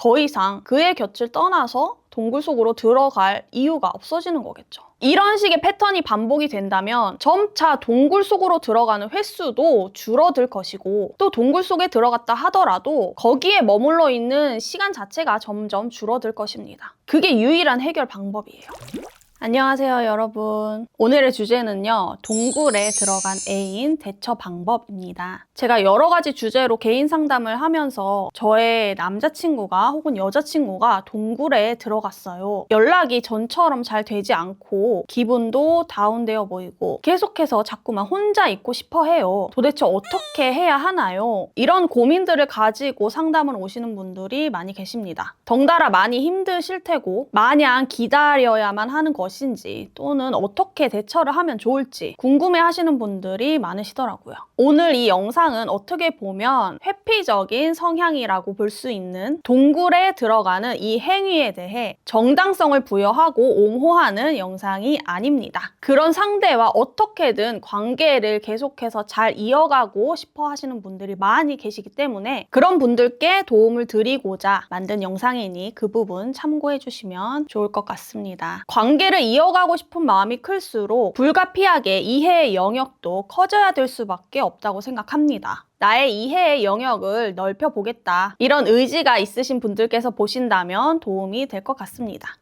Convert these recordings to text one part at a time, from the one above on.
더 이상 그의 곁을 떠나서 동굴 속으로 들어갈 이유가 없어지는 거겠죠. 이런 식의 패턴이 반복이 된다면 점차 동굴 속으로 들어가는 횟수도 줄어들 것이고, 또 동굴 속에 들어갔다 하더라도 거기에 머물러 있는 시간 자체가 점점 줄어들 것입니다. 그게 유일한 해결 방법이에요. 안녕하세요, 여러분. 오늘의 주제는요, 동굴에 들어간 애인 대처 방법입니다. 제가 여러 가지 주제로 개인 상담을 하면서 저의 남자친구가 혹은 여자친구가 동굴에 들어갔어요. 연락이 전처럼 잘 되지 않고 기분도 다운되어 보이고 계속해서 자꾸만 혼자 있고 싶어 해요. 도대체 어떻게 해야 하나요? 이런 고민들을 가지고 상담을 오시는 분들이 많이 계십니다. 덩달아 많이 힘드실 테고, 마냥 기다려야만 하는 것인지 또는 어떻게 대처를 하면 좋을지 궁금해 하시는 분들이 많으시더라고요. 오늘 이 영상은 어떻게 보면 회피적인 성향이라고 볼 수 있는 동굴에 들어가는 이 행위에 대해 정당성을 부여하고 옹호하는 영상이 아닙니다. 그런 상대와 어떻게든 관계를 계속해서 잘 이어가고 싶어 하시는 분들이 많이 계시기 때문에 그런 분들께 도움을 드리고자 만든 영상이니 그 부분 참고해 주시면 좋을 것 같습니다. 관계를 이어가고 싶은 마음이 클수록 불가피하게 이해의 영역도 커져야 될 수밖에 없다고 생각합니다. 나의 이해의 영역을 넓혀보겠다, 이런 의지가 있으신 분들께서 보신다면 도움이 될 것 같습니다.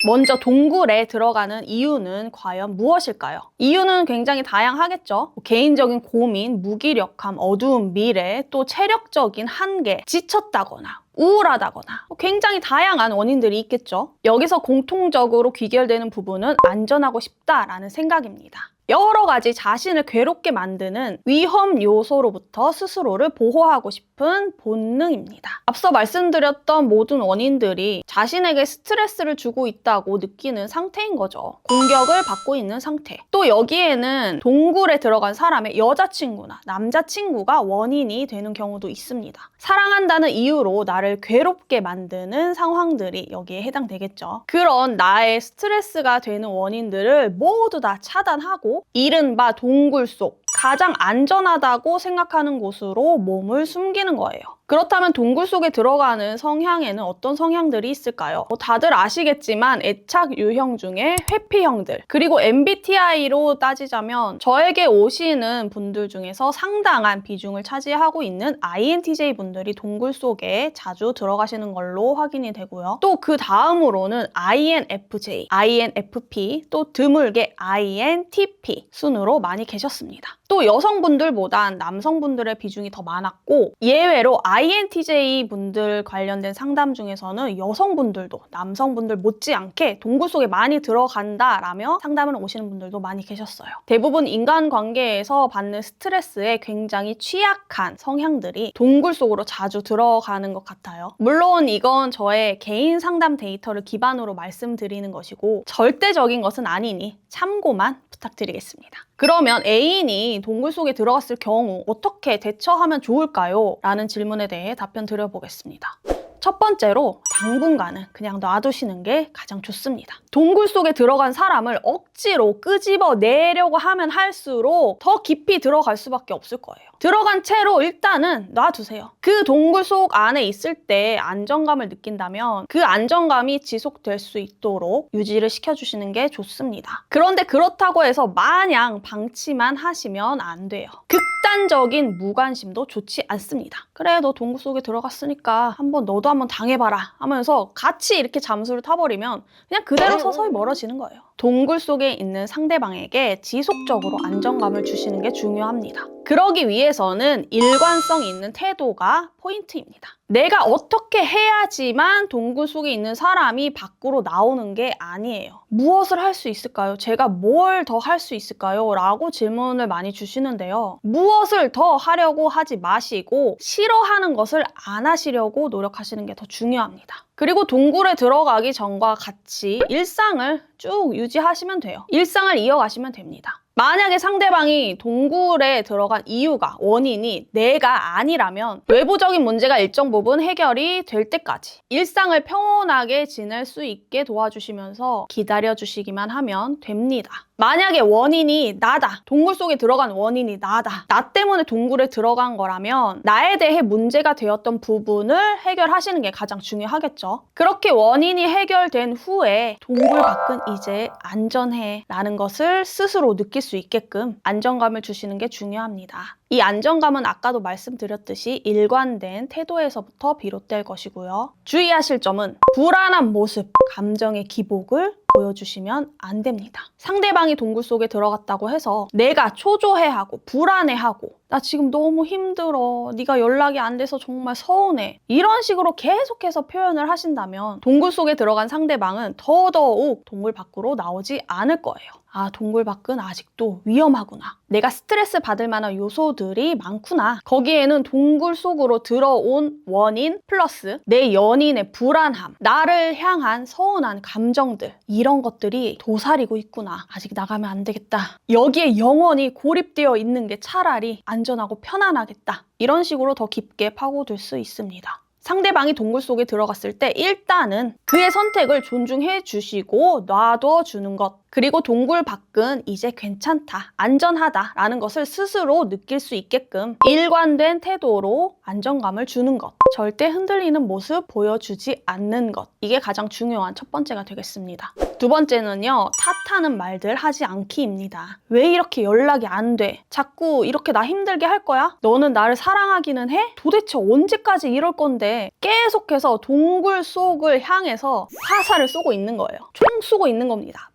먼저 동굴에 들어가는 이유는 과연 무엇일까요? 이유는 굉장히 다양하겠죠. 개인적인 고민, 무기력함, 어두운 미래, 또 체력적인 한계, 지쳤다거나 우울하다거나 굉장히 다양한 원인들이 있겠죠. 여기서 공통적으로 귀결되는 부분은 안전하고 싶다라는 생각입니다. 여러 가지 자신을 괴롭게 만드는 위험 요소로부터 스스로를 보호하고 싶은 본능입니다. 앞서 말씀드렸던 모든 원인들이 자신에게 스트레스를 주고 있다고 느끼는 상태인 거죠. 공격을 받고 있는 상태. 또 여기에는 동굴에 들어간 사람의 여자친구나 남자친구가 원인이 되는 경우도 있습니다. 사랑한다는 이유로 나를 괴롭게 만드는 상황들이 여기에 해당되겠죠. 그런 나의 스트레스가 되는 원인들을 모두 다 차단하고 이른바 동굴 속 가장 안전하다고 생각하는 곳으로 몸을 숨기는 거예요. 그렇다면 동굴 속에 들어가는 성향에는 어떤 성향들이 있을까요? 다들 아시겠지만 애착 유형 중에 회피형들, 그리고 MBTI로 따지자면 저에게 오시는 분들 중에서 상당한 비중을 차지하고 있는 INTJ 분들이 동굴 속에 자주 들어가시는 걸로 확인이 되고요. 또 그 다음으로는 INFJ, INFP, 또 드물게 INTP 순으로 많이 계셨습니다. 또 여성분들보단 남성분들의 비중이 더 많았고, 예외로 INTJ 분들 관련된 상담 중에서는 여성분들도 남성분들 못지않게 동굴 속에 많이 들어간다라며 상담을 오시는 분들도 많이 계셨어요. 대부분 인간관계에서 받는 스트레스에 굉장히 취약한 성향들이 동굴 속으로 자주 들어가는 것 같아요. 물론 이건 저의 개인 상담 데이터를 기반으로 말씀드리는 것이고 절대적인 것은 아니니 참고만 부탁드리겠습니다. 그러면 애인이 동굴 속에 들어갔을 경우 어떻게 대처하면 좋을까요? 라는 질문에 대해 답변 드려보겠습니다. 첫 번째로 당분간은 그냥 놔두시는 게 가장 좋습니다. 동굴 속에 들어간 사람을 억지로 끄집어내려고 하면 할수록 더 깊이 들어갈 수밖에 없을 거예요. 들어간 채로 일단은 놔두세요. 그 동굴 속 안에 있을 때 안정감을 느낀다면 그 안정감이 지속될 수 있도록 유지를 시켜주시는 게 좋습니다. 그런데 그렇다고 해서 마냥 방치만 하시면 안 돼요. 극단적인 무관심도 좋지 않습니다. 그래, 너 동굴 속에 들어갔으니까 너도 한번 당해봐라 하면서 같이 이렇게 잠수를 타버리면 그냥 그대로 서서히 멀어지는 거예요. 동굴 속에 있는 상대방에게 지속적으로 안정감을 주시는 게 중요합니다. 그러기 위해서는 일관성 있는 태도가 포인트입니다. 내가 어떻게 해야지만 동굴 속에 있는 사람이 밖으로 나오는 게 아니에요. 무엇을 할 수 있을까요? 제가 뭘 더 할 수 있을까요? 라고 질문을 많이 주시는데요. 무엇을 더 하려고 하지 마시고 싫어하는 것을 안 하시려고 노력하시는 게 더 중요합니다. 그리고 동굴에 들어가기 전과 같이 일상을 쭉 유지하시면 돼요. 일상을 이어가시면 됩니다. 만약에 상대방이 동굴에 들어간 이유가, 원인이 내가 아니라면 외부적인 문제가 일정 부분 해결이 될 때까지 일상을 평온하게 지낼 수 있게 도와주시면서 기다려주시기만 하면 됩니다. 만약에 원인이 나다, 동굴 속에 들어간 원인이 나다, 나 때문에 동굴에 들어간 거라면 나에 대해 문제가 되었던 부분을 해결하시는 게 가장 중요하겠죠. 그렇게 원인이 해결된 후에 동굴 밖은 이제 안전해 라는 것을 스스로 느낄 수 있게끔 안정감을 주시는 게 중요합니다. 이 안정감은 아까도 말씀드렸듯이 일관된 태도에서부터 비롯될 것이고요. 주의하실 점은 불안한 모습, 감정의 기복을 보여주시면 안 됩니다. 상대방이 동굴 속에 들어갔다고 해서 내가 초조해하고 불안해하고 나 지금 너무 힘들어, 네가 연락이 안 돼서 정말 서운해, 이런 식으로 계속해서 표현을 하신다면 동굴 속에 들어간 상대방은 더더욱 동굴 밖으로 나오지 않을 거예요. 아, 동굴 밖은 아직도 위험하구나. 내가 스트레스 받을 만한 요소들이 많구나. 거기에는 동굴 속으로 들어온 원인 플러스 내 연인의 불안함, 나를 향한 서운한 감정들, 이런 것들이 도사리고 있구나. 아직 나가면 안 되겠다. 여기에 영원히 고립되어 있는 게 차라리 안전하고 편안하겠다. 이런 식으로 더 깊게 파고들 수 있습니다. 상대방이 동굴 속에 들어갔을 때 일단은 그의 선택을 존중해 주시고 놔둬 주는 것, 그리고 동굴 밖은 이제 괜찮다, 안전하다 라는 것을 스스로 느낄 수 있게끔 일관된 태도로 안정감을 주는 것, 절대 흔들리는 모습 보여주지 않는 것, 이게 가장 중요한 첫 번째가 되겠습니다. 두 번째는요, 탓하는 말들 하지 않기입니다. 왜 이렇게 연락이 안 돼? 자꾸 이렇게 나 힘들게 할 거야? 너는 나를 사랑하기는 해? 도대체 언제까지 이럴 건데? 계속해서 동굴 속을 향해서 화살을 쏘고 있는 거예요. 총 쏘고 있는 겁니다.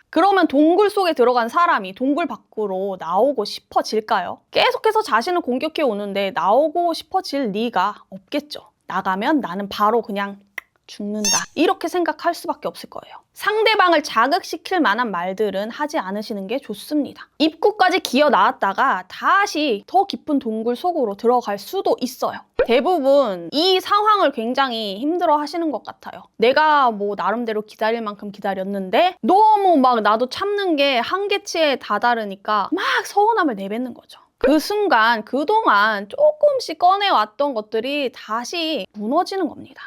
그러면 동굴 속에 들어간 사람이 동굴 밖으로 나오고 싶어질까요? 계속해서 자신을 공격해 오는데 나오고 싶어질 리가 없겠죠. 나가면 나는 바로 그냥 죽는다, 이렇게 생각할 수밖에 없을 거예요. 상대방을 자극시킬 만한 말들은 하지 않으시는 게 좋습니다. 입구까지 기어 나왔다가 다시 더 깊은 동굴 속으로 들어갈 수도 있어요. 대부분 이 상황을 굉장히 힘들어 하시는 것 같아요. 내가 뭐 나름대로 기다릴 만큼 기다렸는데 너무 막 나도 참는 게 한계치에 다다르니까 막 서운함을 내뱉는 거죠. 그 순간 그동안 조금씩 꺼내왔던 것들이 다시 무너지는 겁니다.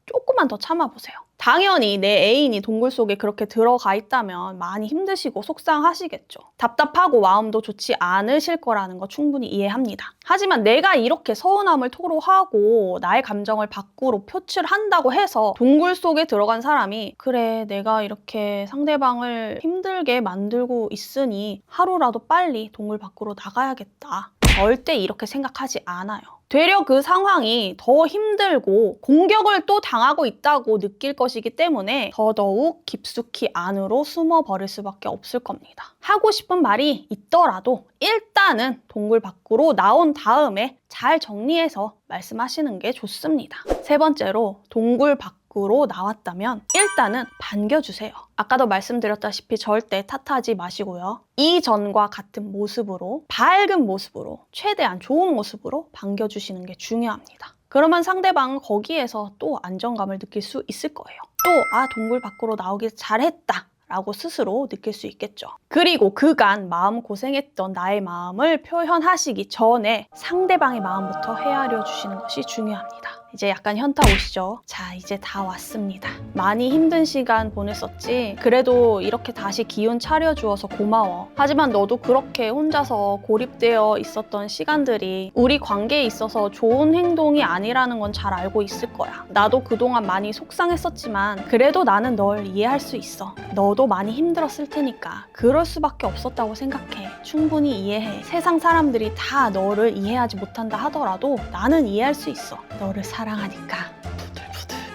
조금만 더 참아보세요. 당연히 내 애인이 동굴 속에 그렇게 들어가 있다면 많이 힘드시고 속상하시겠죠. 답답하고 마음도 좋지 않으실 거라는 거 충분히 이해합니다. 하지만 내가 이렇게 서운함을 토로하고 나의 감정을 밖으로 표출한다고 해서 동굴 속에 들어간 사람이 그래, 내가 이렇게 상대방을 힘들게 만들고 있으니 하루라도 빨리 동굴 밖으로 나가야겠다, 절대 이렇게 생각하지 않아요. 되려 그 상황이 더 힘들고 공격을 또 당하고 있다고 느낄 것이기 때문에 더더욱 깊숙이 안으로 숨어버릴 수밖에 없을 겁니다. 하고 싶은 말이 있더라도 일단은 동굴 밖으로 나온 다음에 잘 정리해서 말씀하시는 게 좋습니다. 세 번째로, 동굴 밖으로 나왔다면 일단은 반겨주세요. 아까도 말씀드렸다시피 절대 탓하지 마시고요. 이전과 같은 모습으로, 밝은 모습으로, 최대한 좋은 모습으로 반겨주시는 게 중요합니다. 그러면 상대방은 거기에서 또 안정감을 느낄 수 있을 거예요. 또 동굴 밖으로 나오길 잘했다 라고 스스로 느낄 수 있겠죠. 그리고 그간 마음고생했던 나의 마음을 표현하시기 전에 상대방의 마음부터 헤아려 주시는 것이 중요합니다. 이제 약간 현타 오시죠? 자, 이제 다 왔습니다. 많이 힘든 시간 보냈었지. 그래도 이렇게 다시 기운 차려주어서 고마워. 하지만 너도 그렇게 혼자서 고립되어 있었던 시간들이 우리 관계에 있어서 좋은 행동이 아니라는 건 잘 알고 있을 거야. 나도 그동안 많이 속상했었지만 그래도 나는 널 이해할 수 있어. 너도 많이 힘들었을 테니까 그럴 수밖에 없었다고 생각해. 충분히 이해해. 세상 사람들이 다 너를 이해하지 못한다 하더라도 나는 이해할 수 있어. 너를 사랑하니까.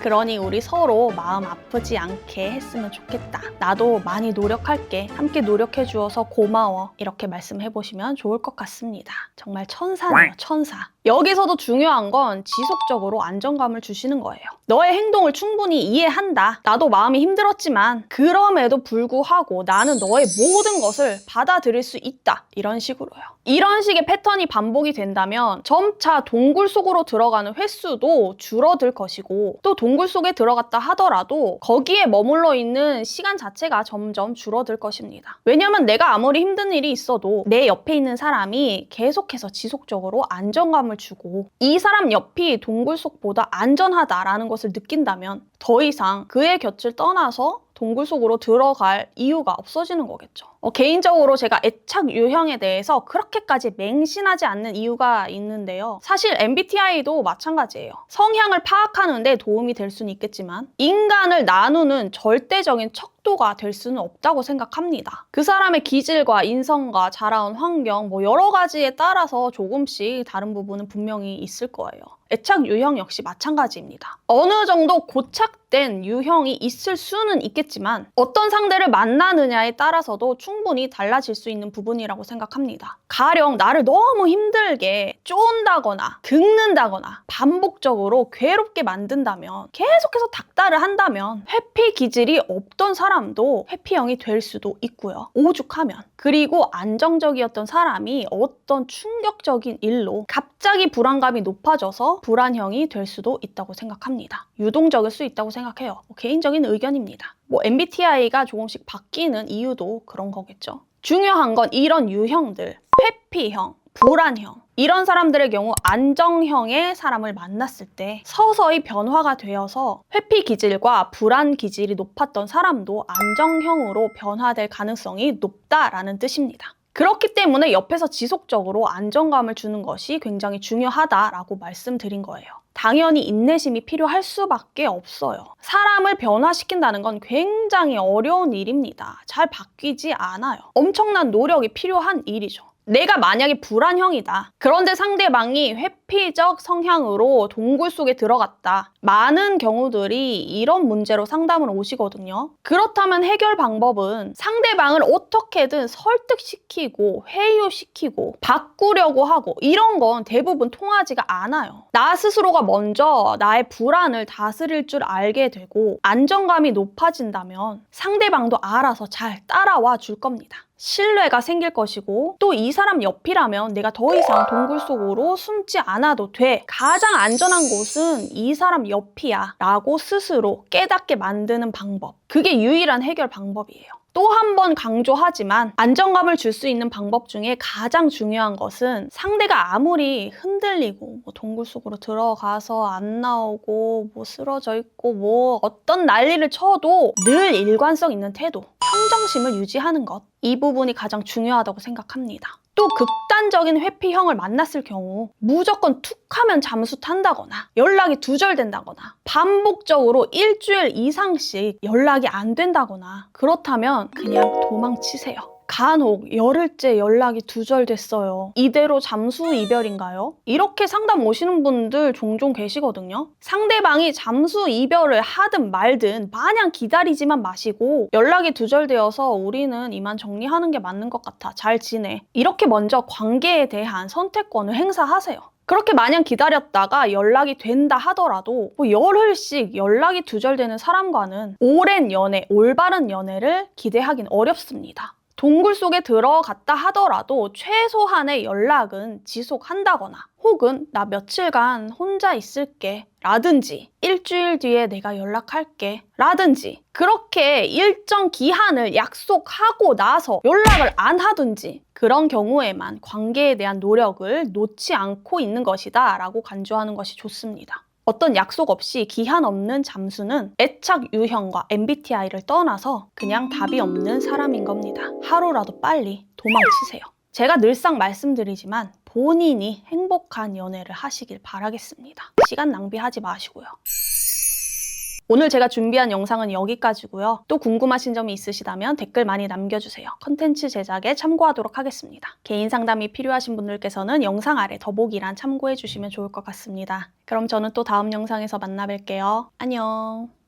그러니 우리 서로 마음 아프지 않게 했으면 좋겠다. 나도 많이 노력할게. 함께 노력해 주어서 고마워. 이렇게 말씀해보시면 좋을 것 같습니다. 정말 천사네요, 천사. 여기서도 중요한 건 지속적으로 안정감을 주시는 거예요. 너의 행동을 충분히 이해한다. 나도 마음이 힘들었지만 그럼에도 불구하고 나는 너의 모든 것을 받아들일 수 있다. 이런 식으로요. 이런 식의 패턴이 반복이 된다면 점차 동굴 속으로 들어가는 횟수도 줄어들 것이고 또 동굴 속에 들어갔다 하더라도 거기에 머물러 있는 시간 자체가 점점 줄어들 것입니다. 왜냐면 내가 아무리 힘든 일이 있어도 내 옆에 있는 사람이 계속해서 지속적으로 안정감을 주고 이 사람 옆이 동굴 속보다 안전하다라는 것을 느낀다면 더 이상 그의 곁을 떠나서 동굴 속으로 들어갈 이유가 없어지는 거겠죠. 개인적으로 제가 애착 유형에 대해서 그렇게까지 맹신하지 않는 이유가 있는데요. 사실 MBTI도 마찬가지예요. 성향을 파악하는 데 도움이 될 수는 있겠지만 인간을 나누는 절대적인 척도가 될 수는 없다고 생각합니다. 그 사람의 기질과 인성과 자라온 환경 여러 가지에 따라서 조금씩 다른 부분은 분명히 있을 거예요. 애착 유형 역시 마찬가지입니다. 어느 정도 고착된 유형이 있을 수는 있겠지만 어떤 상대를 만나느냐에 따라서도 충분히 달라질 수 있는 부분이라고 생각합니다. 가령 나를 너무 힘들게 쫀다거나 긁는다거나 반복적으로 괴롭게 만든다면 계속해서 닥달을 한다면 회피 기질이 없던 사람도 회피형이 될 수도 있고요. 오죽하면 그리고 안정적이었던 사람이 어떤 충격적인 일로 갑자기 불안감이 높아져서 불안형이 될 수도 있다고 생각합니다. 유동적일 수 있다고 생각해요. 개인적인 의견입니다. MBTI가 조금씩 바뀌는 이유도 그런 거겠죠. 중요한 건 이런 유형들, 회피형, 불안형 이런 사람들의 경우 안정형의 사람을 만났을 때 서서히 변화가 되어서 회피 기질과 불안 기질이 높았던 사람도 안정형으로 변화될 가능성이 높다라는 뜻입니다. 그렇기 때문에 옆에서 지속적으로 안정감을 주는 것이 굉장히 중요하다라고 말씀드린 거예요. 당연히 인내심이 필요할 수밖에 없어요. 사람을 변화시킨다는 건 굉장히 어려운 일입니다. 잘 바뀌지 않아요. 엄청난 노력이 필요한 일이죠. 내가 만약에 불안형이다. 그런데 상대방이 회피적 성향으로 동굴 속에 들어갔다. 많은 경우들이 이런 문제로 상담을 오시거든요. 그렇다면 해결 방법은 상대방을 어떻게든 설득시키고 회유시키고 바꾸려고 하고 이런 건 대부분 통하지가 않아요. 나 스스로가 먼저 나의 불안을 다스릴 줄 알게 되고 안정감이 높아진다면 상대방도 알아서 잘 따라와 줄 겁니다. 신뢰가 생길 것이고 또 이 사람 옆이라면 내가 더 이상 동굴 속으로 숨지 않아도 돼. 가장 안전한 곳은 이 사람 옆이야 라고 스스로 깨닫게 만드는 방법. 그게 유일한 해결 방법이에요. 또 한 번 강조하지만 안정감을 줄 수 있는 방법 중에 가장 중요한 것은 상대가 아무리 흔들리고 동굴 속으로 들어가서 안 나오고 쓰러져 있고 어떤 난리를 쳐도 늘 일관성 있는 태도, 평정심을 유지하는 것. 이 부분이 가장 중요하다고 생각합니다. 또 극단적인 회피형을 만났을 경우 무조건 툭 하면 잠수 탄다거나 연락이 두절된다거나 반복적으로 일주일 이상씩 연락이 안 된다거나 그렇다면 그냥 도망치세요. 간혹 열흘째 연락이 두절됐어요. 이대로 잠수 이별인가요? 이렇게 상담 오시는 분들 종종 계시거든요. 상대방이 잠수 이별을 하든 말든 마냥 기다리지만 마시고 연락이 두절되어서 우리는 이만 정리하는 게 맞는 것 같아. 잘 지내. 이렇게 먼저 관계에 대한 선택권을 행사하세요. 그렇게 마냥 기다렸다가 연락이 된다 하더라도 열흘씩 연락이 두절되는 사람과는 오랜 연애, 올바른 연애를 기대하긴 어렵습니다. 동굴 속에 들어갔다 하더라도 최소한의 연락은 지속한다거나 혹은 나 며칠간 혼자 있을게 라든지 일주일 뒤에 내가 연락할게 라든지 그렇게 일정 기한을 약속하고 나서 연락을 안 하든지 그런 경우에만 관계에 대한 노력을 놓지 않고 있는 것이다 라고 간주하는 것이 좋습니다. 어떤 약속 없이 기한 없는 잠수는 애착 유형과 MBTI를 떠나서 그냥 답이 없는 사람인 겁니다. 하루라도 빨리 도망치세요. 제가 늘상 말씀드리지만 본인이 행복한 연애를 하시길 바라겠습니다. 시간 낭비하지 마시고요. 오늘 제가 준비한 영상은 여기까지고요. 또 궁금하신 점이 있으시다면 댓글 많이 남겨주세요. 컨텐츠 제작에 참고하도록 하겠습니다. 개인 상담이 필요하신 분들께서는 영상 아래 더보기란 참고해주시면 좋을 것 같습니다. 그럼 저는 또 다음 영상에서 만나 뵐게요. 안녕.